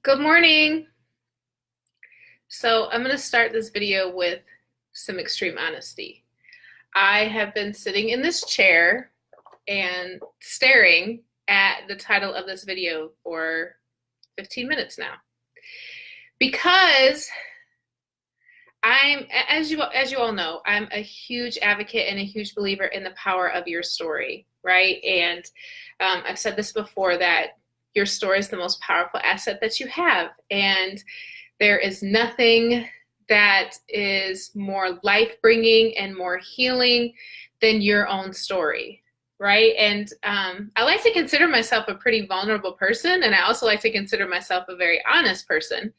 Good morning. So I'm going to start this video with some extreme honesty. I have been sitting in this chair and staring at the title of this video for 15 minutes now because as you all know, I'm a huge advocate and a huge believer in the power of your story, right? And I've said this before, that your story is the most powerful asset that you have. And there is nothing that is more life-bringing and more healing than your own story, right? And I like to consider myself a pretty vulnerable person, and I also like to consider myself a very honest person.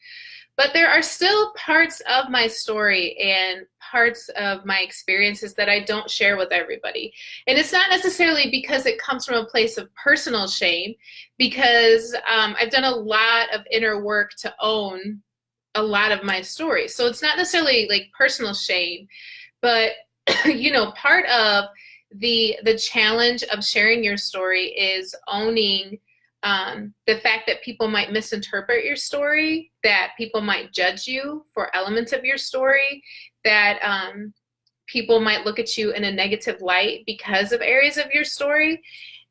But there are still parts of my story and parts of my experiences that I don't share with everybody. And it's not necessarily because it comes from a place of personal shame, because I've done a lot of inner work to own a lot of my story. So it's not necessarily like personal shame, but part of the challenge of sharing your story is owning the fact that people might misinterpret your story, that people might judge you for elements of your story, that people might look at you in a negative light because of areas of your story.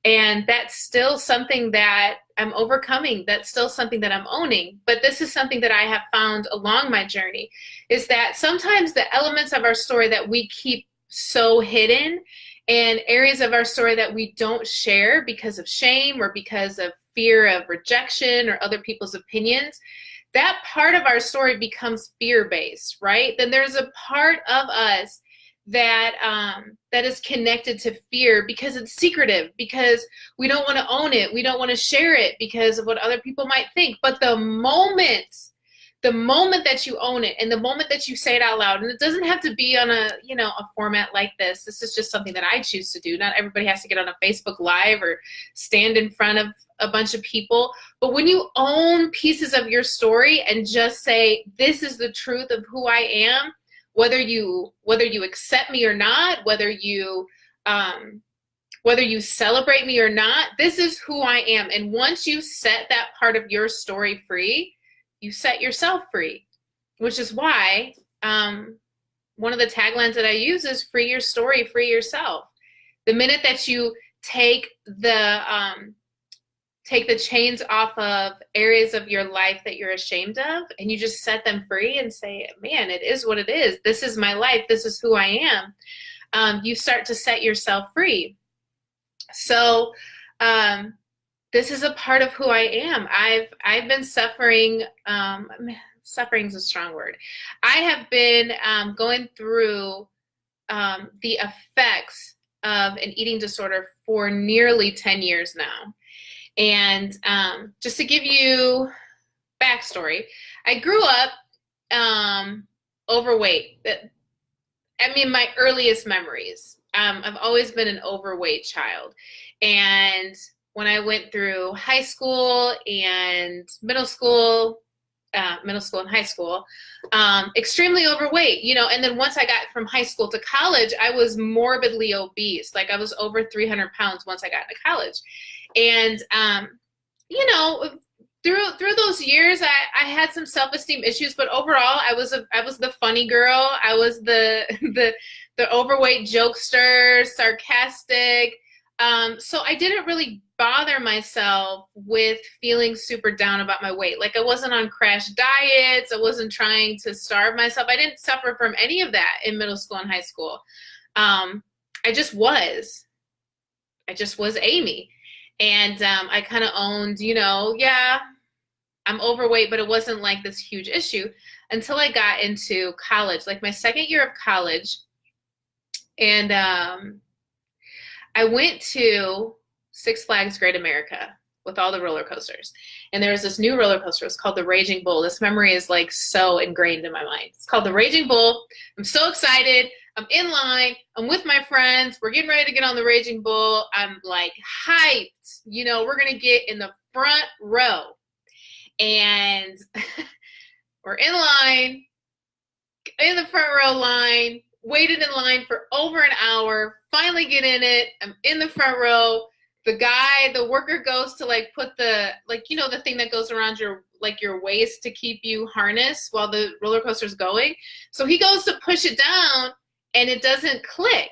And that's still something that I'm overcoming. That's still something that I'm owning. But this is something that I have found along my journey, is that sometimes the elements of our story that we keep so hidden, and areas of our story that we don't share because of shame or because of fear of rejection or other people's opinions, that part of our story becomes fear-based, right? Then there's a part of us that is connected to fear because it's secretive, because we don't want to own it, we don't want to share it because of what other people might think. But the moment that you own it, and the moment that you say it out loud, and it doesn't have to be on a format like this. This is just something that I choose to do. Not everybody has to get on a Facebook Live or stand in front of a bunch of people. But when you own pieces of your story and just say, this is the truth of who I am, whether you accept me or not, whether you celebrate me or not, this is who I am. And once you set that part of your story free, you set yourself free, which is why one of the taglines that I use is free your story, free yourself. The minute that you take the chains off of areas of your life that you're ashamed of, and you just set them free and say, man, it is what it is. This is my life. This is who I am. You start to set yourself free. So this is a part of who I am. I've been suffering. Suffering is a strong word. I have been going through the effects of an eating disorder for nearly 10 years now. And just to give you backstory, I grew up overweight. My earliest memories. I've always been an overweight child. And when I went through high school and middle school and high school, extremely overweight, and then once I got from high school to college, I was morbidly obese. Like, I was over 300 pounds once I got into college. And, through those years, I had some self-esteem issues, but overall, I was the funny girl. I was the overweight jokester, sarcastic. So I didn't really bother myself with feeling super down about my weight. Like, I wasn't on crash diets. I wasn't trying to starve myself. I didn't suffer from any of that in middle school and high school. I just was Amy. And I kind of owned, yeah, I'm overweight, but it wasn't like this huge issue until I got into college, like my second year of college. And I went to Six Flags Great America with all the roller coasters. And there was this new roller coaster. It's called the Raging Bull. This memory is like so ingrained in my mind. It's called the Raging Bull. I'm so excited. I'm in line. I'm with my friends. We're getting ready to get on the Raging Bull. I'm like hyped. We're going to get in the front row. And we're in line, in the front row line, waited in line for over an hour, finally get in it. I'm in the front row. the worker goes to like put the, like, you know, the thing that goes around your, like your waist to keep you harnessed while the roller coaster's going. So he goes to push it down and it doesn't click.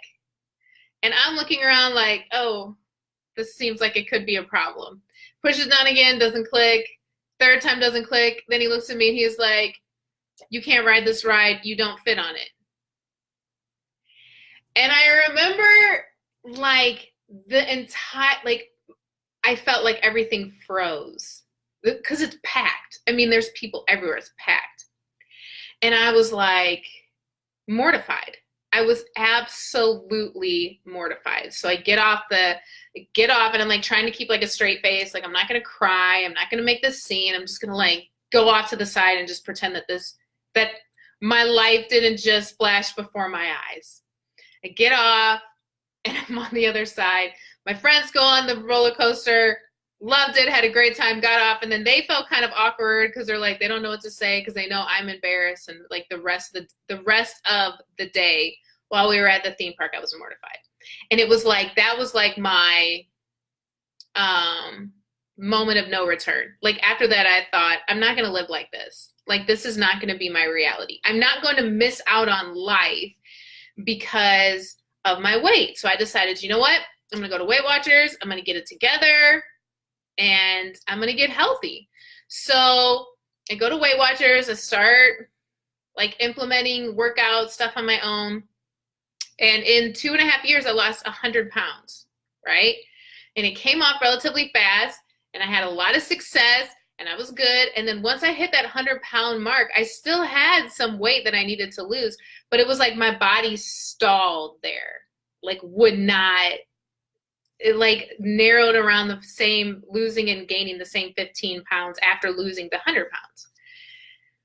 And I'm looking around like, oh, this seems like it could be a problem. Pushes down again, doesn't click. Third time doesn't click. Then he looks at me and he's like, you can't ride this ride. You don't fit on it. And I remember like the entire, like, I felt like everything froze because it's packed. I mean, there's people everywhere. It's packed. And I was like mortified. I was absolutely mortified. So I get off and I'm like trying to keep like a straight face. Like, I'm not going to cry. I'm not going to make this scene. I'm just going to like go off to the side and just pretend that my life didn't just flash before my eyes. I get off and I'm on the other side. My friends go on the roller coaster, loved it, had a great time, got off, and then they felt kind of awkward because they're like, they don't know what to say because they know I'm embarrassed. And like the rest of the day while we were at the theme park, I was mortified. And it was like, that was like my moment of no return. Like after that, I thought, I'm not going to live like this. Like, this is not going to be my reality. I'm not going to miss out on life because of my weight. So I decided, you know what? I'm going to go to Weight Watchers. I'm going to get it together and I'm going to get healthy. So I go to Weight Watchers. I start like implementing workout stuff on my own. And in 2.5 years, I lost 100 pounds, right? And it came off relatively fast and I had a lot of success and I was good. And then once I hit that 100-pound mark, I still had some weight that I needed to lose, but it was like my body stalled there, like would not, it like narrowed around the same, losing and gaining the same 15 pounds after losing the 100 pounds.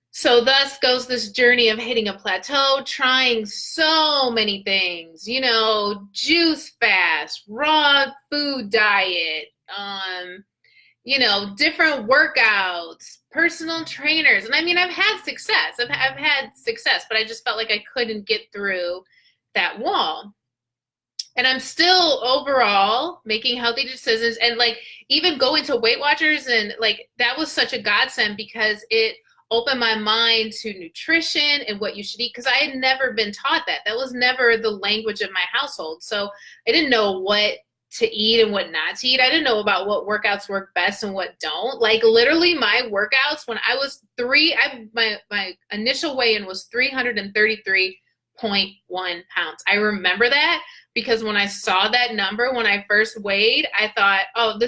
So thus goes this journey of hitting a plateau, trying so many things, you know, juice fast, raw food diet, you know, different workouts, personal trainers. And I mean, I've had success. I've had success, but I just felt like I couldn't get through that wall. And I'm still overall making healthy decisions. And like even going to Weight Watchers, and like that was such a godsend because it opened my mind to nutrition and what you should eat, because I had never been taught that. That was never the language of my household. So I didn't know what to eat and what not to eat. I didn't know about what workouts work best and what don't. Like literally my workouts when I was my initial weigh-in was 333.1 pounds. I remember that because when I saw that number, when I first weighed, I thought, oh,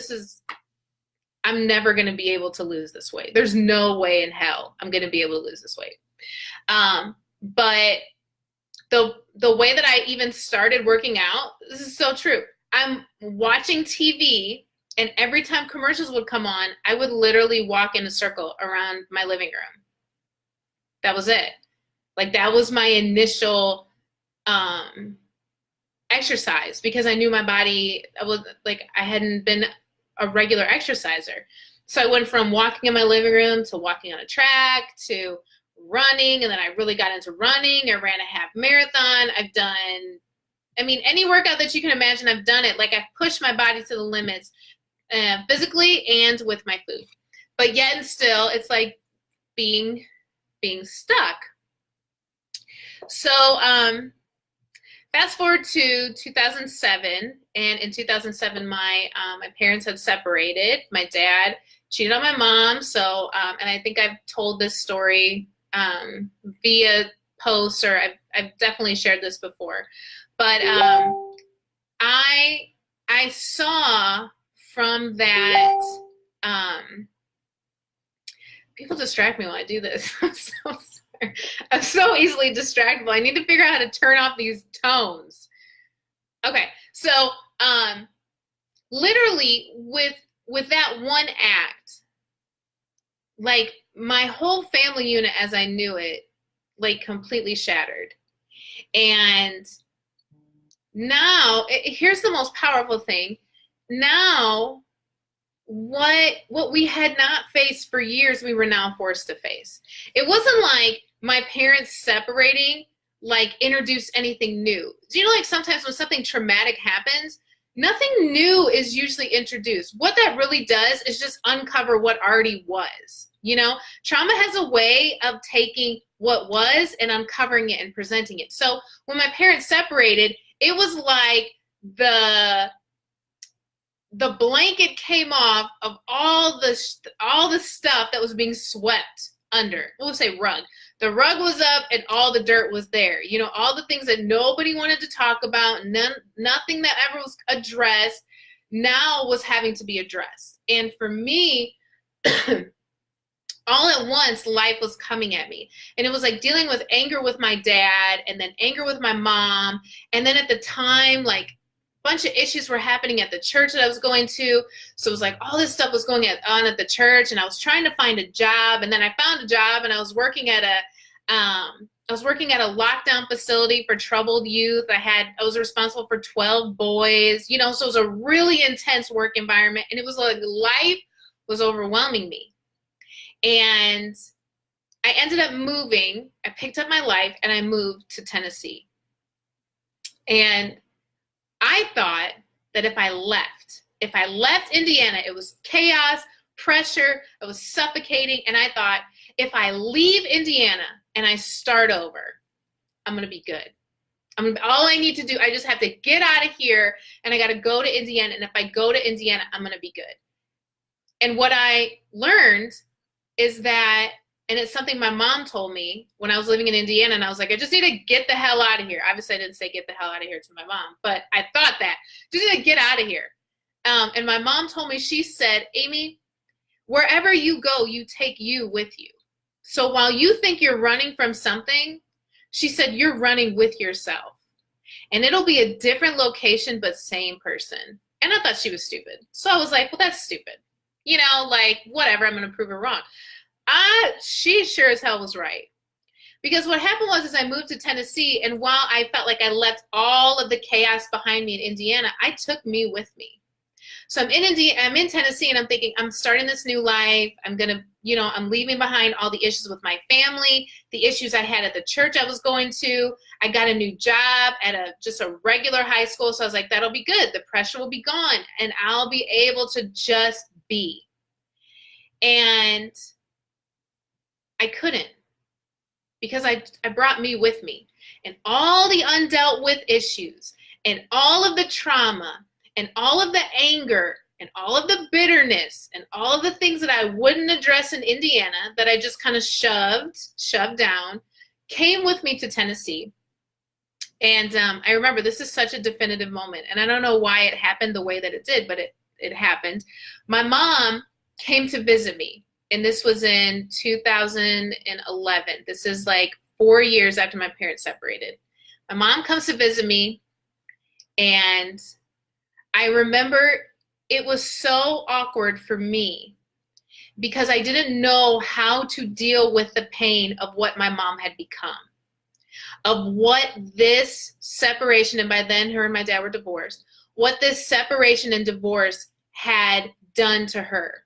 I'm never going to be able to lose this weight. There's no way in hell I'm going to be able to lose this weight. But the way that I even started working out, this is so true. I'm watching TV, and every time commercials would come on, I would literally walk in a circle around my living room. That was it. Like that was my initial exercise, because I knew my body, I hadn't been a regular exerciser. So I went from walking in my living room to walking on a track to running, and then I really got into running. I ran a half marathon. I've done, any workout that you can imagine, I've done it. Like I've pushed my body to the limits physically and with my food. But yet and still, it's like being stuck. So fast forward to 2007, and in 2007, my parents had separated. My dad cheated on my mom. So, and I think I've told this story via posts, or I've definitely shared this before. But I saw from that, people distract me while I do this. I'm so easily distractible. I need to figure out how to turn off these tones. Okay, so literally with that one act, like my whole family unit as I knew it, like completely shattered. And now, here's the most powerful thing. Now, what we had not faced for years, we were now forced to face. It wasn't like my parents separating, like introduced anything new. Do you know, like sometimes when something traumatic happens, Nothing new is usually introduced. What that really does is just uncover what already was. You know, trauma has a way of taking what was and uncovering it and presenting it. So when my parents separated, it was like the blanket came off of all the stuff that was being swept under. We'll say rug. The rug was up and all the dirt was there. You know, all the things that nobody wanted to talk about, nothing that ever was addressed, now was having to be addressed. And for me, all at once, life was coming at me. And it was like dealing with anger with my dad and then anger with my mom. And then at the time, like, bunch of issues were happening at the church that I was going to. So it was like all this stuff was going on at the church, and I was trying to find a job. And then I found a job, and I was working at a lockdown facility for troubled youth. I was responsible for 12 boys, you know, so it was a really intense work environment. And it was like life was overwhelming me. And I ended up moving. I picked up my life and I moved to Tennessee. And I thought that if I left Indiana, it was chaos, pressure, it was suffocating. And I thought, if I leave Indiana and I start over, I'm going to be good. All I need to do, I just have to get out of here, and I got to go to Indiana. And if I go to Indiana, I'm going to be good. And what I learned is that, and it's something my mom told me when I was living in Indiana, and I was like, I just need to get the hell out of here. Obviously, I didn't say get the hell out of here to my mom, but I thought that. Just need to get out of here. And my mom told me, she said, Amy, wherever you go, you take you with you. So while you think you're running from something, she said, you're running with yourself. And it'll be a different location, but same person. And I thought she was stupid. So I was like, well, that's stupid. You know, like, whatever, I'm going to prove her wrong. She sure as hell was right. Because what happened was I moved to Tennessee, and while I felt like I left all of the chaos behind me in Indiana, I took me with me. So I'm in Tennessee, and I'm thinking, I'm starting this new life. I'm leaving behind all the issues with my family, the issues I had at the church I was going to. I got a new job at just a regular high school. So I was like, that'll be good. The pressure will be gone, and I'll be able to just be. And I couldn't, because I brought me with me, and all the undealt with issues and all of the trauma and all of the anger and all of the bitterness and all of the things that I wouldn't address in Indiana that I just kind of shoved down, came with me to Tennessee. And I remember, this is such a definitive moment, and I don't know why it happened the way that it did, but it happened. My mom came to visit me. And this was in 2011. This is like 4 years after my parents separated. My mom comes to visit me, and I remember it was so awkward for me because I didn't know how to deal with the pain of what my mom had become, of what this separation, and by then her and my dad were divorced, what this separation and divorce had done to her.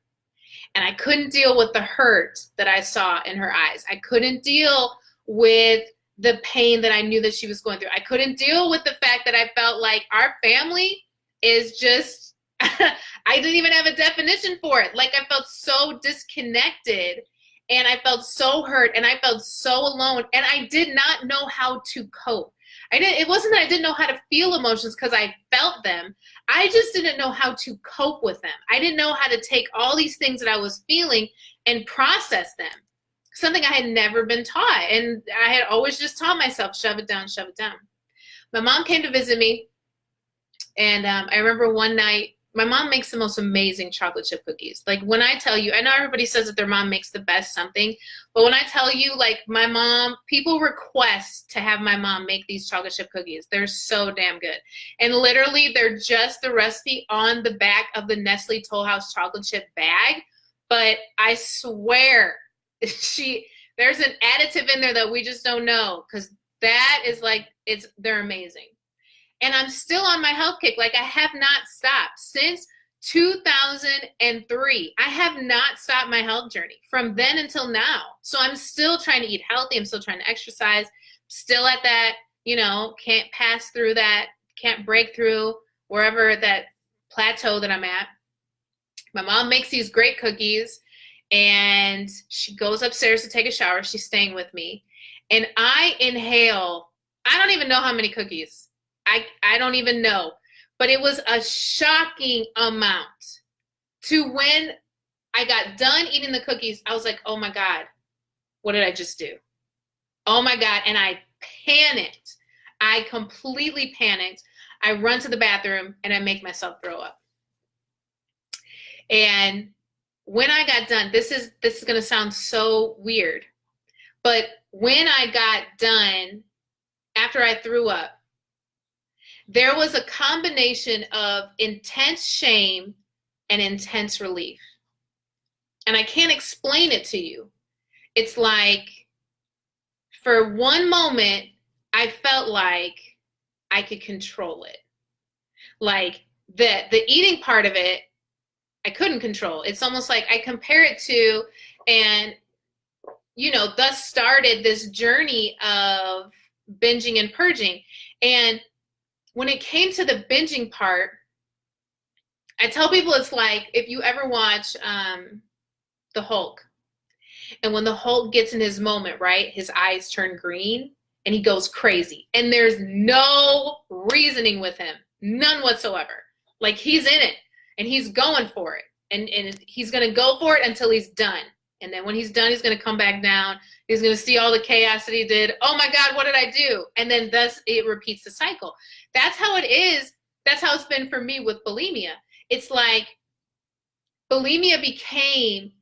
And I couldn't deal with the hurt that I saw in her eyes. I couldn't deal with the pain that I knew that she was going through. I couldn't deal with the fact that I felt like our family is just, I didn't even have a definition for it. Like, I felt so disconnected, and I felt so hurt, and I felt so alone, and I did not know how to cope. It wasn't that I didn't know how to feel emotions, because I felt them. I just didn't know how to cope with them. I didn't know how to take all these things that I was feeling and process them. Something I had never been taught. And I had always just taught myself, shove it down, shove it down. My mom came to visit me. And I remember one night, my mom makes the most amazing chocolate chip cookies. Like, when I tell you, I know everybody says that their mom makes the best something, but when I tell you, like, my mom, people request to have my mom make these chocolate chip cookies. They're so damn good. And literally, they're just the recipe on the back of the Nestle Toll House chocolate chip bag. But I swear, there's an additive in there that we just don't know, because that is like, they're amazing. And I'm still on my health kick. Like, I have not stopped since 2003. I have not stopped my health journey from then until now. So I'm still trying to eat healthy. I'm still trying to exercise. Still at that, can't pass through that, can't break through wherever that plateau that I'm at. My mom makes these great cookies, and she goes upstairs to take a shower. She's staying with me. And I inhale, I don't even know how many cookies. I don't even know. But it was a shocking amount to when I got done eating the cookies. I was like, oh my God, what did I just do? Oh my God. And I panicked. I completely panicked. I run to the bathroom and I make myself throw up. And when I got done, this is going to sound so weird, but when I got done, after I threw up, there was a combination of intense shame and intense relief. And I can't explain it to you. It's like, for one moment, I felt like I could control it. Like the eating part of it, I couldn't control. It's almost like I compare it to, and thus started this journey of binging and purging. And when it came to the binging part, I tell people it's like if you ever watch the Hulk, and when the Hulk gets in his moment, right, his eyes turn green and he goes crazy, and there's no reasoning with him, none whatsoever. Like, he's in it and he's going for it, and he's going to go for it until he's done. And then when he's done, he's going to come back down. He's going to see all the chaos that he did. Oh my God, what did I do? And then thus it repeats the cycle. That's how it is. That's how it's been for me with bulimia. It's like bulimia became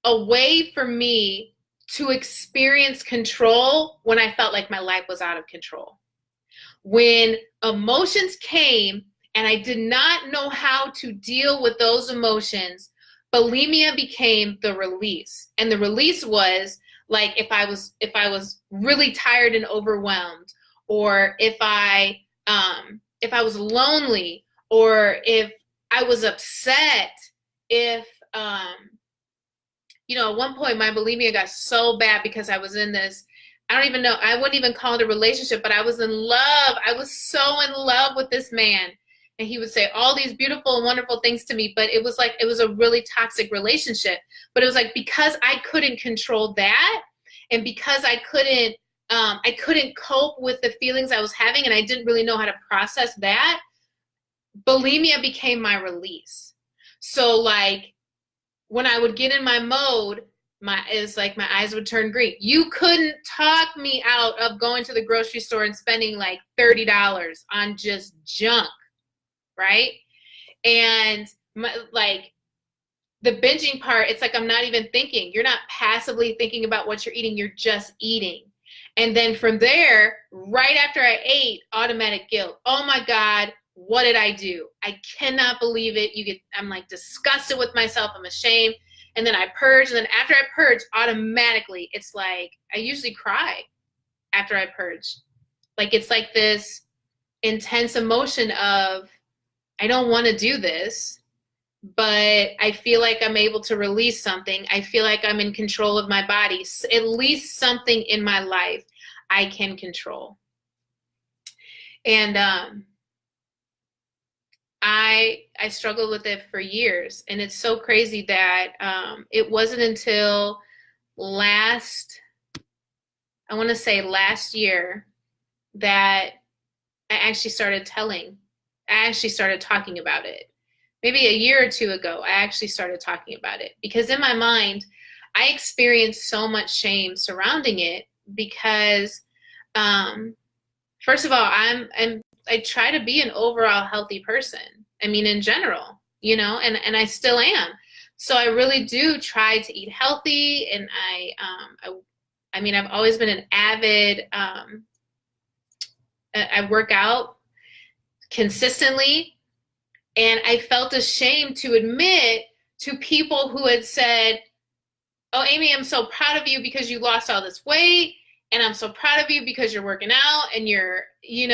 a way for me to experience control when I felt like my life was out of control. When emotions came and I did not know how to deal with those emotions, bulimia became the release. And the release was like if I was really tired and overwhelmed, or if I was lonely, or if I was upset, if at one point my bulimia got so bad because I was in this, I don't even know, I wouldn't even call it a relationship, but I was in love. I was so in love with this man. And he would say all these beautiful and wonderful things to me, but it was like, it was a really toxic relationship. But it was like, because I couldn't control that, and because I couldn't cope with the feelings I was having, and I didn't really know how to process that, bulimia became my release. So like, when I would get in my mode, my eyes would turn green. You couldn't talk me out of going to the grocery store and spending like $30 on just junk. Right? And the binging part, it's like I'm not even thinking. You're not passively thinking about what you're eating. You're just eating. And then from there, right after I ate, automatic guilt. Oh my God, what did I do? I cannot believe it. I'm like disgusted with myself. I'm ashamed. And then I purge. And then after I purge, automatically, it's like I usually cry after I purge. Like, it's like this intense emotion of, I don't want to do this, but I feel like I'm able to release something. I feel like I'm in control of my body. At least something in my life I can control. And I struggled with it for years. And it's so crazy that it wasn't until last year that I actually started talking about it. Maybe a year or two ago, I actually started talking about it, because in my mind, I experienced so much shame surrounding it because, first of all, I try to be an overall healthy person. I mean, in general, and I still am. So I really do try to eat healthy, and I've always been an avid, I work out consistently, and I felt ashamed to admit to people who had said, oh, Amy, I'm so proud of you because you lost all this weight, and I'm so proud of you because you're working out and you're eating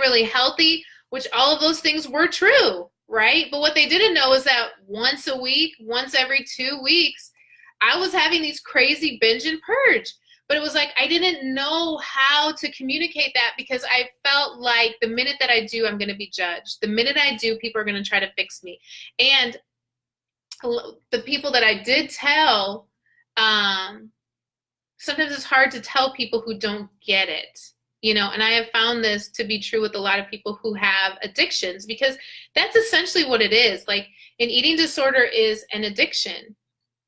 really healthy, which all of those things were true, right? But what they didn't know is that once a week, once every 2 weeks, I was having these crazy binge and purge. But it was like I didn't know how to communicate that, because I felt like the minute that I do, I'm going to be judged. The minute I do, people are going to try to fix me. And the people that I did tell, sometimes it's hard to tell people who don't get it, you know, and I have found this to be true with a lot of people who have addictions, because that's essentially what it is. Like an eating disorder is an addiction,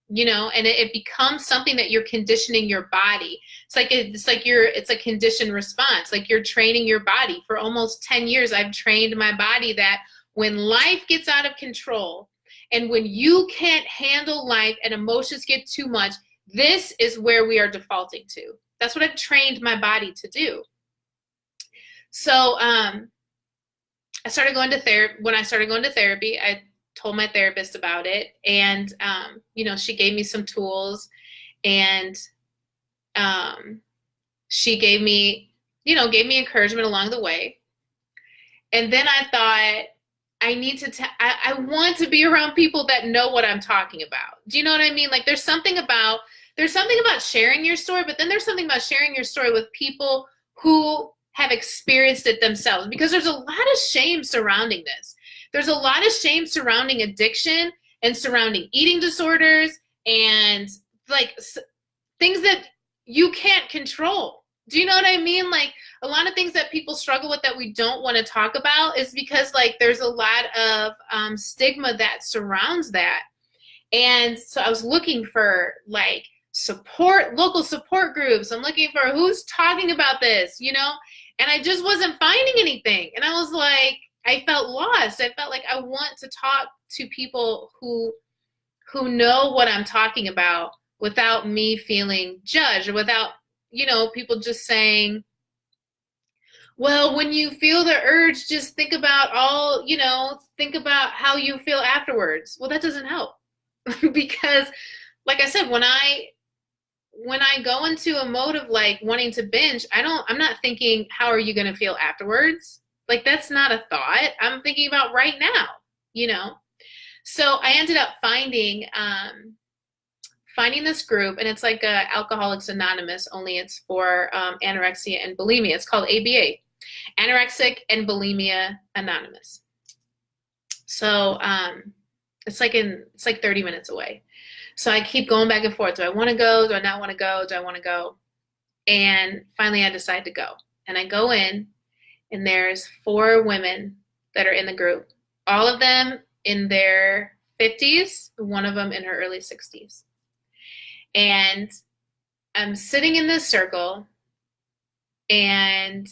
you know, and it becomes something that you're conditioning your body. It's a conditioned response. Like you're training your body. For almost 10 years, I've trained my body that when life gets out of control and when you can't handle life and emotions get too much, this is where we are defaulting to. That's what I've trained my body to do. So I started going to therapy. When I started going to therapy, I told my therapist about it, and you know, she gave me some tools, and she gave me encouragement along the way. And then I thought, I want to be around people that know what I'm talking about. Do you know what I mean? Like there's something about sharing your story, but then there's something about sharing your story with people who have experienced it themselves, because there's a lot of shame surrounding this. There's a lot of shame surrounding addiction and surrounding eating disorders and like things that you can't control. Do you know what I mean? Like a lot of things that people struggle with that we don't want to talk about is because like there's a lot of stigma that surrounds that. And so I was looking for like local support groups. I'm looking for who's talking about this, you know, and I just wasn't finding anything. And I was like, I felt lost. I felt like I want to talk to people who know what I'm talking about without me feeling judged, or without, you know, people just saying, well, when you feel the urge, just think about how you feel afterwards. Well, that doesn't help because like I said, when I go into a mode of like wanting to binge, I'm not thinking, how are you going to feel afterwards? Like that's not a thought. I'm thinking about right now, you know? So I ended up finding this group, and it's like Alcoholics Anonymous, only it's for anorexia and bulimia. It's called ABA, Anorexic and Bulimia Anonymous. So it's like 30 minutes away. So I keep going back and forth. Do I want to go? Do I not want to go? Do I want to go? And finally I decide to go. And I go in, and there's 4 women that are in the group. All of them in their 50s, one of them in her early 60s. And I'm sitting in this circle, and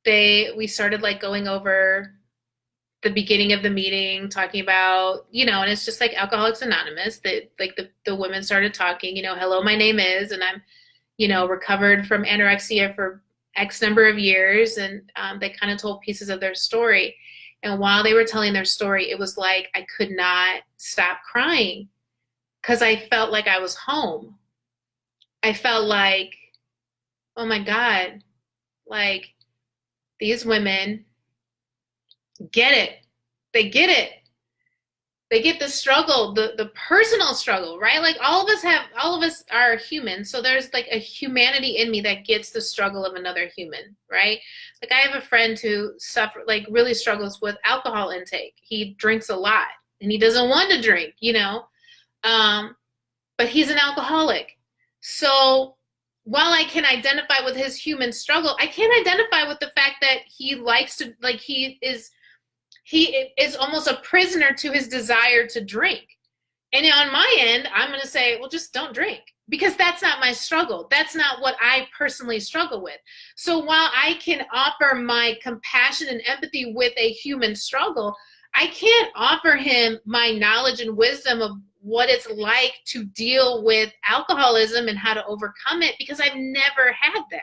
we started like going over the beginning of the meeting, talking about, you know, and it's just like Alcoholics Anonymous, that like the women started talking, you know, hello, my name is, and I'm, you know, recovered from anorexia for X number of years. And they kind of told pieces of their story. And while they were telling their story, it was like I could not stop crying because I felt like I was home. I felt like, oh my God, like these women get it. They get it. They get the struggle, the personal struggle, right? Like all of us are human. So there's like a humanity in me that gets the struggle of another human, right? Like I have a friend who really struggles with alcohol intake. He drinks a lot and he doesn't want to drink, you know? But he's an alcoholic. So while I can identify with his human struggle, I can't identify with the fact that he likes to, like he is almost a prisoner to his desire to drink. And on my end, I'm going to say, well, just don't drink, because that's not my struggle. That's not what I personally struggle with. So while I can offer my compassion and empathy with a human struggle, I can't offer him my knowledge and wisdom of what it's like to deal with alcoholism and how to overcome it, because I've never had that.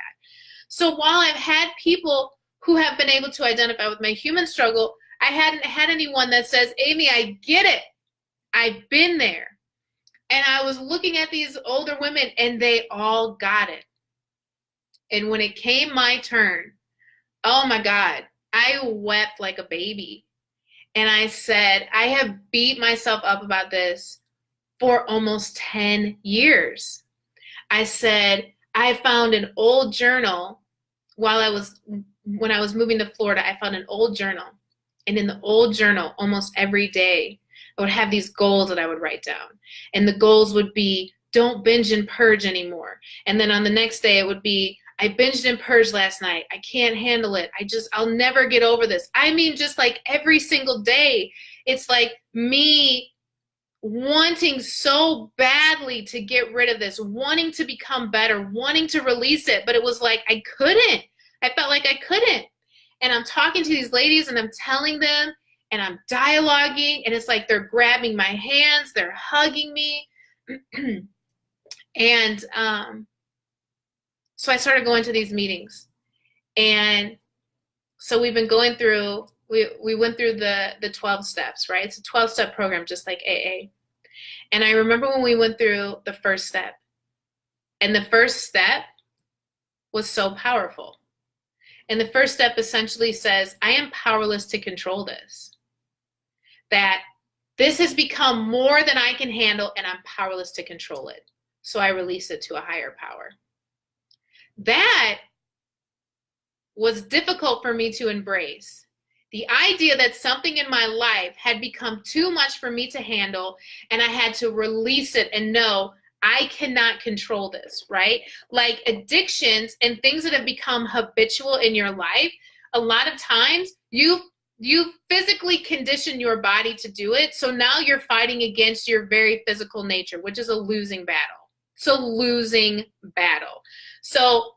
So while I've had people who have been able to identify with my human struggle, I hadn't had anyone that says, Amy, I get it. I've been there. And I was looking at these older women and they all got it. And when it came my turn, oh my God, I wept like a baby. And I said, I have beat myself up about this for almost 10 years. I said, I found an old journal when I was moving to Florida. I found an old journal. And in the old journal, almost every day, I would have these goals that I would write down. And the goals would be, don't binge and purge anymore. And then on the next day, it would be, I binged and purged last night. I can't handle it. I'll never get over this. I mean, just like every single day, it's like me wanting so badly to get rid of this, wanting to become better, wanting to release it. But it was like, I couldn't. I felt like I couldn't. And I'm talking to these ladies and I'm telling them and I'm dialoguing, and it's like they're grabbing my hands, they're hugging me. And so I started going to these meetings. And so we've been going through, we went through the 12 steps, right? It's a 12-step program, just like AA. And I remember when we went through the first step, and the first step was so powerful. And the first step essentially says, I am powerless to control this. That this has become more than I can handle, and I'm powerless to control it. So I release it to a higher power. That was difficult for me to embrace. The idea that something in my life had become too much for me to handle, and I had to release it and know I cannot control this, right? Like addictions and things that have become habitual in your life, a lot of times you've physically conditioned your body to do it. So now you're fighting against your very physical nature, which is a losing battle. It's a losing battle. So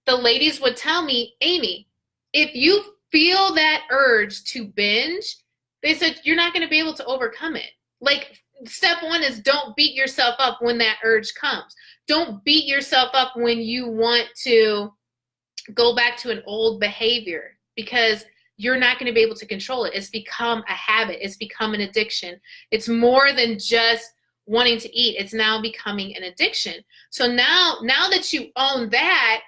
the ladies would tell me, Amy, if you feel that urge to binge, they said, you're not going to be able to overcome it. Like, step one is don't beat yourself up when that urge comes. Don't beat yourself up when you want to go back to an old behavior, because you're not going to be able to control it. It's become a habit. It's become an addiction. It's more than just wanting to eat. It's now becoming an addiction. So now that you own that,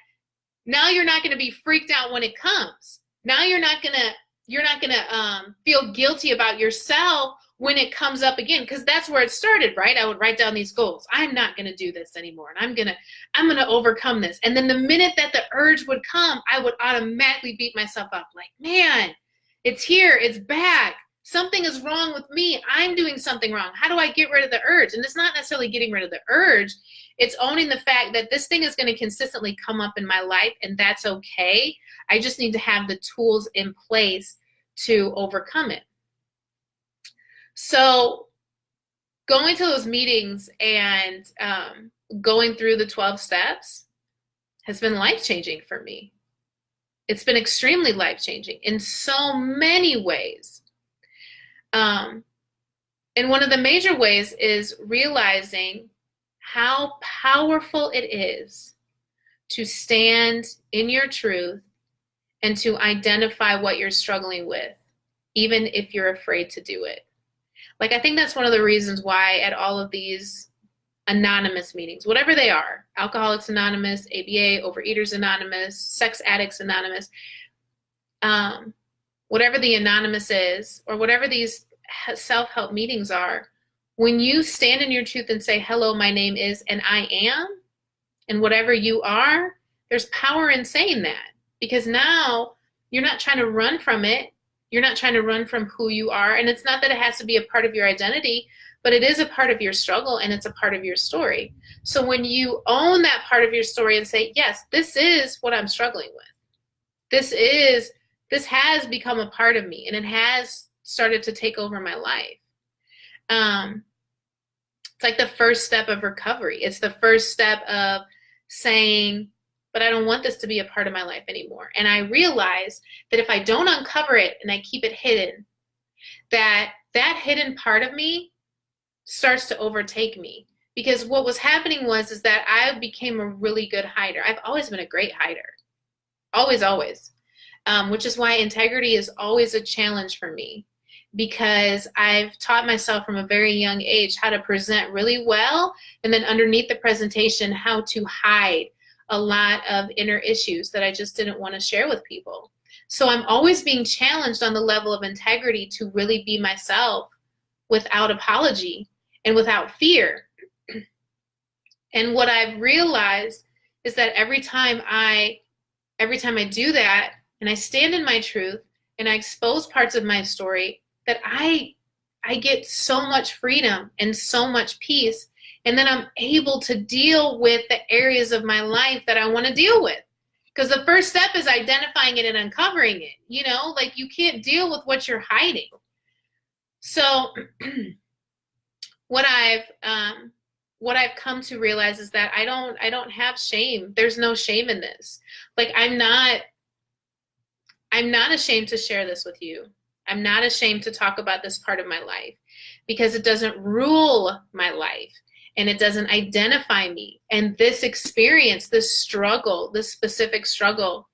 now you're not going to be freaked out when it comes. Now you're not going to feel guilty about yourself when it comes up again, because that's where it started, right? I would write down these goals. I'm not going to do this anymore, and I'm going to overcome this. And then the minute that the urge would come, I would automatically beat myself up like, man, it's here, it's back. Something is wrong with me. I'm doing something wrong. How do I get rid of the urge? And it's not necessarily getting rid of the urge. It's owning the fact that this thing is going to consistently come up in my life, and that's okay. I just need to have the tools in place to overcome it. So going to those meetings and going through the 12 steps has been life-changing for me. It's been extremely life-changing in so many ways. And one of the major ways is realizing how powerful it is to stand in your truth and to identify what you're struggling with, even if you're afraid to do it. Like, I think that's one of the reasons why at all of these anonymous meetings, whatever they are, Alcoholics Anonymous, ABA, Overeaters Anonymous, Sex Addicts Anonymous, whatever the anonymous is, or whatever these self-help meetings are, when you stand in your truth and say, hello, my name is, and I am, and whatever you are, there's power in saying that, because now you're not trying to run from it. You're not trying to run from who you are. And it's not that it has to be a part of your identity, but it is a part of your struggle, and it's a part of your story. So when you own that part of your story and say, yes, this is what I'm struggling with. This has become a part of me, and it has started to take over my life. It's like the first step of recovery. It's the first step of saying, but I don't want this to be a part of my life anymore. And I realize that if I don't uncover it and I keep it hidden, that hidden part of me starts to overtake me. Because what was happening is that I became a really good hider. I've always been a great hider. Always. Which is why integrity is always a challenge for me. Because I've taught myself from a very young age how to present really well, and then underneath the presentation, how to hide a lot of inner issues that I just didn't want to share with people. So I'm always being challenged on the level of integrity to really be myself without apology and without fear. And what I've realized is that every time I do that and I stand in my truth and I expose parts of my story, that I get so much freedom and so much peace. And then I'm able to deal with the areas of my life that I want to deal with. Because the first step is identifying it and uncovering it. You know, like you can't deal with what you're hiding. So what I've come to realize is that I don't have shame. There's no shame in this. Like I'm not ashamed to share this with you. I'm not ashamed to talk about this part of my life because it doesn't rule my life and it doesn't identify me. And this experience, this struggle, this specific struggle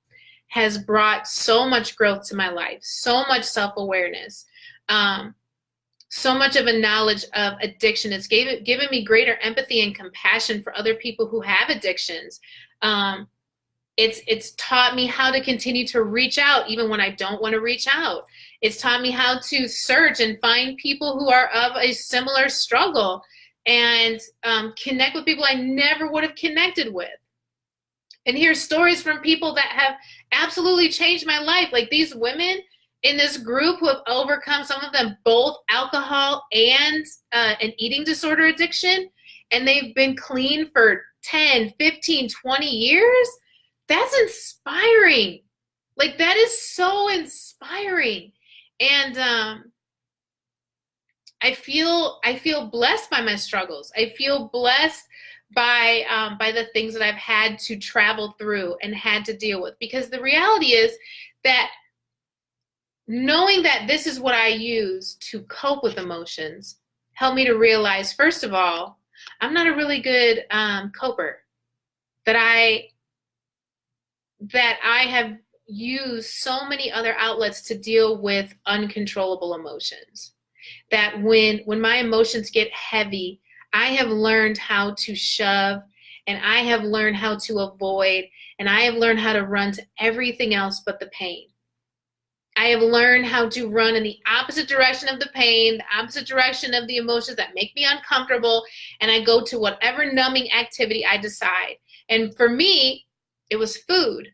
has brought so much growth to my life, so much self-awareness, so much of a knowledge of addiction. It's given me greater empathy and compassion for other people who have addictions. It's taught me how to continue to reach out even when I don't want to reach out. It's taught me how to search and find people who are of a similar struggle and connect with people I never would have connected with. And hear stories from people that have absolutely changed my life. Like these women in this group who have overcome, some of them both alcohol and an eating disorder addiction, and they've been clean for 10, 15, 20 years. That's inspiring. Like that is so inspiring. And I feel blessed by my struggles. I feel blessed by the things that I've had to travel through and had to deal with. Because the reality is that knowing that this is what I use to cope with emotions helped me to realize, first of all, I'm not a really good coper. That I have used so many other outlets to deal with uncontrollable emotions. That when my emotions get heavy, I have learned how to shove, and I have learned how to avoid, and I have learned how to run to everything else but the pain. I have learned how to run in the opposite direction of the pain, the opposite direction of the emotions that make me uncomfortable, and I go to whatever numbing activity I decide. And for me, it was food.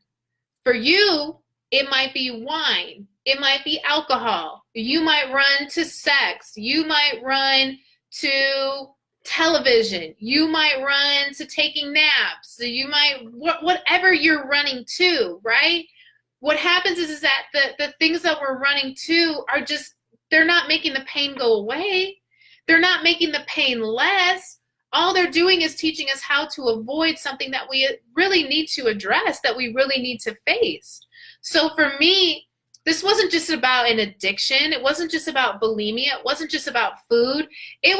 For you, it might be wine. It might be alcohol. You might run to sex. You might run to television. You might run to taking naps. You might, whatever you're running to, right? What happens is that the things that we're running to are just, they're not making the pain go away. They're not making the pain less. All they're doing is teaching us how to avoid something that we really need to address, that we really need to face. So for me, this wasn't just about an addiction. It wasn't just about bulimia. It wasn't just about food. It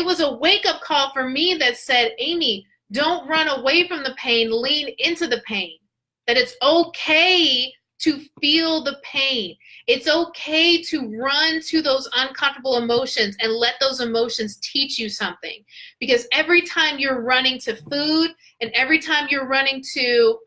was a wake-up call for me that said, Amy, don't run away from the pain, lean into the pain. That it's okay to feel the pain. It's okay to run to those uncomfortable emotions and let those emotions teach you something. Because every time you're running to food and every time you're running to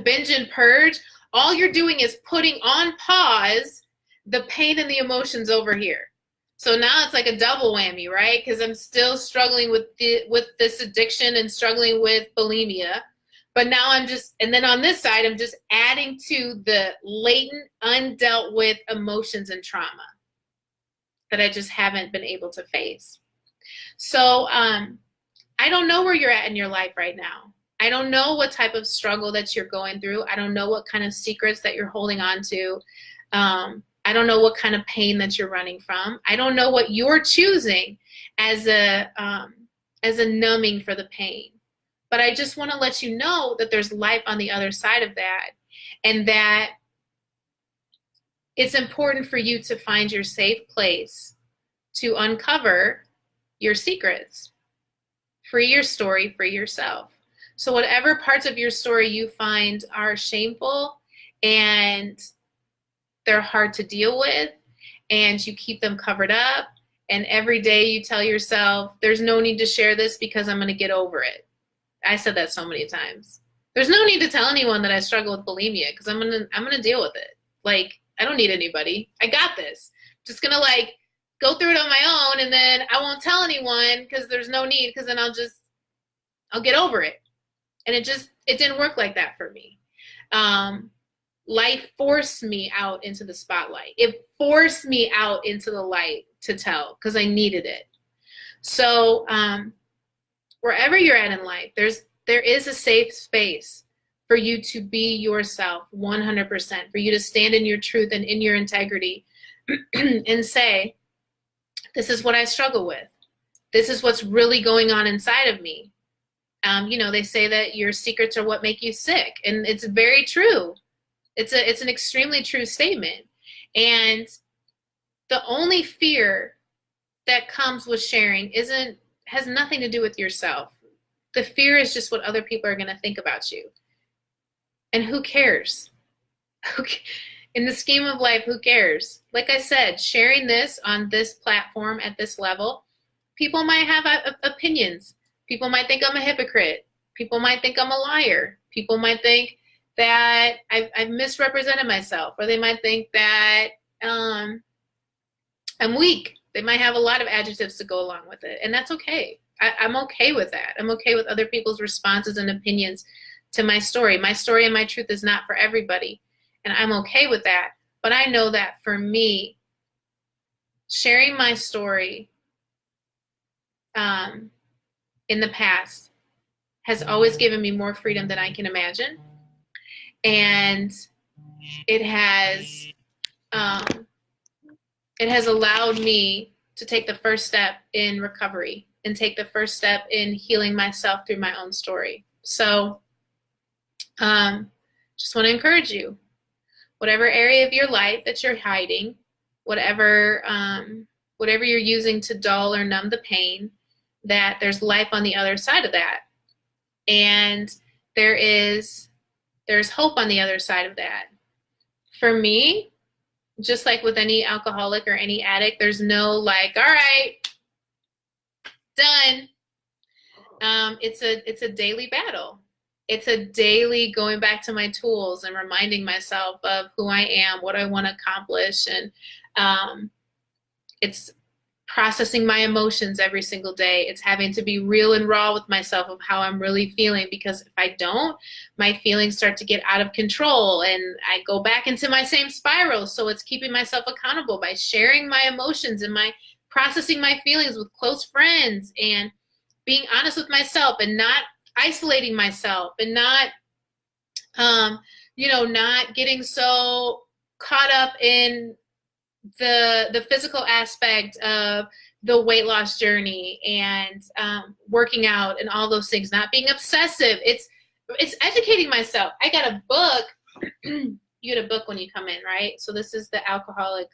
binge and purge, all you're doing is putting on pause the pain and the emotions over here. So now it's like a double whammy, right? Because I'm still struggling with this addiction and struggling with bulimia. But now and then on this side, I'm just adding to the latent, undealt with emotions and trauma that I just haven't been able to face. So I don't know where you're at in your life right now. I don't know what type of struggle that you're going through. I don't know what kind of secrets that you're holding on to. I don't know what kind of pain that you're running from. I don't know what you're choosing as a numbing for the pain. But I just want to let you know that there's life on the other side of that, and that it's important for you to find your safe place to uncover your secrets. Free your story, free yourself. So whatever parts of your story you find are shameful and they're hard to deal with, and you keep them covered up, and every day you tell yourself, there's no need to share this because I'm going to get over it. I said that so many times. There's no need to tell anyone that I struggle with bulimia because I'm gonna deal with it. Like, I don't need anybody. I got this. Just gonna go through it on my own, and then I won't tell anyone because there's no need, because then I'll just I'll get over it. And it didn't work like that for me. Life forced me out into the spotlight. It forced me out into the light to tell, because I needed it. So wherever you're at in life, there is a safe space for you to be yourself 100%, for you to stand in your truth and in your integrity and say, this is what I struggle with. This is what's really going on inside of me. They say that your secrets are what make you sick. And it's very true. It's an extremely true statement. And the only fear that comes with sharing has nothing to do with yourself. The fear is just what other people are going to think about you. And who cares? In the scheme of life, who cares? Like I said, sharing this on this platform at this level, people might have opinions. People might think I'm a hypocrite. People might think I'm a liar. People might think that I've misrepresented myself, or they might think that I'm weak. They might have a lot of adjectives to go along with it, and that's okay. I'm okay with that. I'm okay with other people's responses and opinions to my story. My story and my truth is not for everybody, and I'm okay with that. But I know that for me, sharing my story in the past has always given me more freedom than I can imagine. And it has allowed me to take the first step in recovery and take the first step in healing myself through my own story. So just want to encourage you, whatever area of your life that you're hiding, whatever you're using to dull or numb the pain, that there's life on the other side of that. And there's hope on the other side of that. For me, just like with any alcoholic or any addict, there's no like, all right, done. It's a daily battle. It's a daily going back to my tools and reminding myself of who I am, what I want to accomplish. And it's processing my emotions every single day. It's having to be real and raw with myself of how I'm really feeling, because if I don't, my feelings start to get out of control and I go back into my same spiral. So it's keeping myself accountable by sharing my emotions and my processing my feelings with close friends and being honest with myself and not isolating myself and not, not getting so caught up in the physical aspect of the weight loss journey and working out and all those things, not being obsessive. It's educating myself. I got a book. You get a book when you come in, right? So this is the Anorexic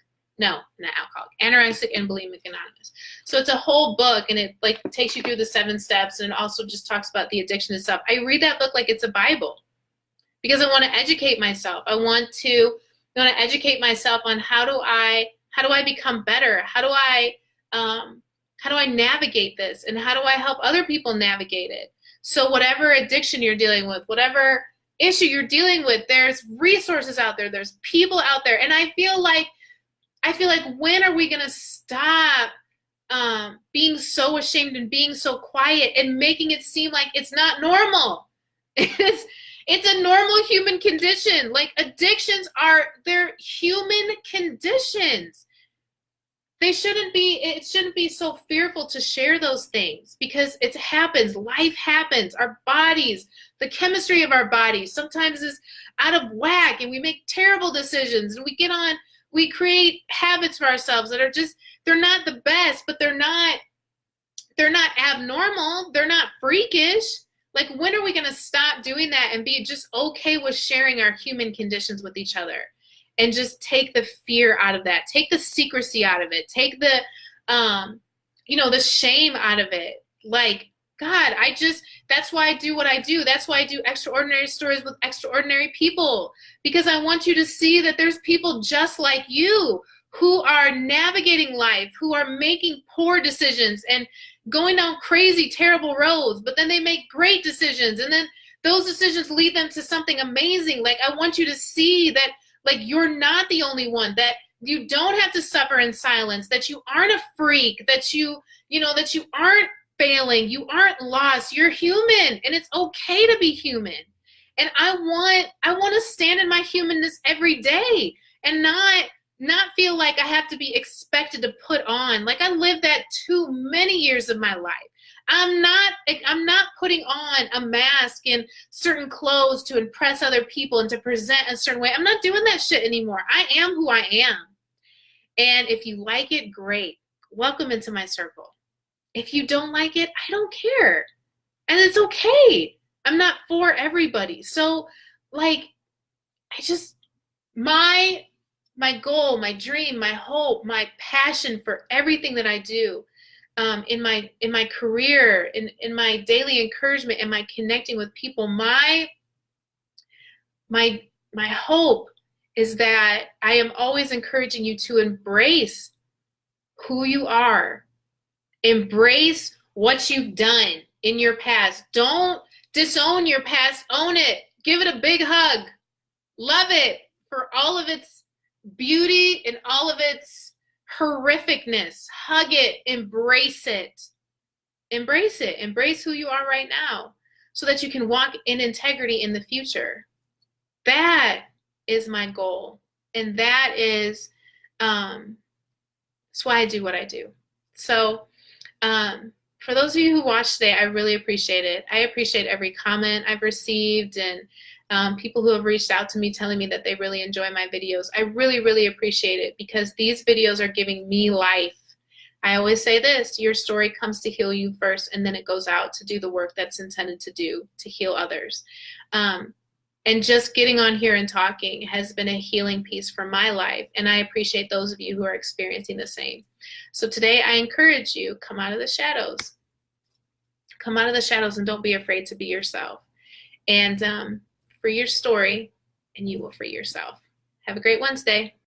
and Bulimic Anonymous. So it's a whole book, and it like takes you through the 7 steps, and it also just talks about the addiction and stuff. I read that book like it's a Bible because I want to educate myself. I want to educate myself on how do I become better? How do I navigate this, and how do I help other people navigate it? So whatever addiction you're dealing with, whatever issue you're dealing with, there's resources out there. There's people out there, and I feel like when are we gonna stop being so ashamed and being so quiet and making it seem like it's not normal? It's a normal human condition. Like addictions they're human conditions. It shouldn't be so fearful to share those things because it happens. Life happens. Our bodies, the chemistry of our bodies sometimes is out of whack, and we make terrible decisions, and we create habits for ourselves that are they're not the best, but they're not abnormal. They're not freakish. Like, when are we going to stop doing that and be just okay with sharing our human conditions with each other and just take the fear out of that, take the secrecy out of it, take the, the shame out of it. Like, God, that's why I do what I do. That's why I do extraordinary stories with extraordinary people, because I want you to see that there's people just like you who are navigating life, who are making poor decisions and going down crazy, terrible roads, but then they make great decisions, and then those decisions lead them to something amazing. Like, I want you to see that, like, you're not the only one, that you don't have to suffer in silence, that you aren't a freak, that you aren't failing. You aren't lost. You're human, and it's okay to be human. And I want to stand in my humanness every day and not feel like I have to be expected to put on. Like I lived that too many years of my life. I'm not putting on a mask and certain clothes to impress other people and to present a certain way. I'm not doing that shit anymore. I am who I am. And if you like it, great. Welcome into my circle. If you don't like it, I don't care. And it's okay. I'm not for everybody. So like I just my goal, my dream, my hope, my passion for everything that I do, in my career, in my daily encouragement, in my connecting with people, my hope is that I am always encouraging you to embrace who you are, embrace what you've done in your past. Don't disown your past. Own it. Give it a big hug. Love it for all of its beauty and all of its horrificness. Hug it. Embrace it. Embrace it. Embrace who you are right now so that you can walk in integrity in the future. That is my goal. And that is, that's why I do what I do. So, for those of you who watched today, I really appreciate it. I appreciate every comment I've received and people who have reached out to me telling me that they really enjoy my videos. I really, really appreciate it because these videos are giving me life. I always say this, your story comes to heal you first, and then it goes out to do the work that's intended to do to heal others. And just getting on here and talking has been a healing piece for my life, and I appreciate those of you who are experiencing the same. So today I encourage you, come out of the shadows. Come out of the shadows and don't be afraid to be yourself. And free your story, and you will free yourself. Have a great Wednesday.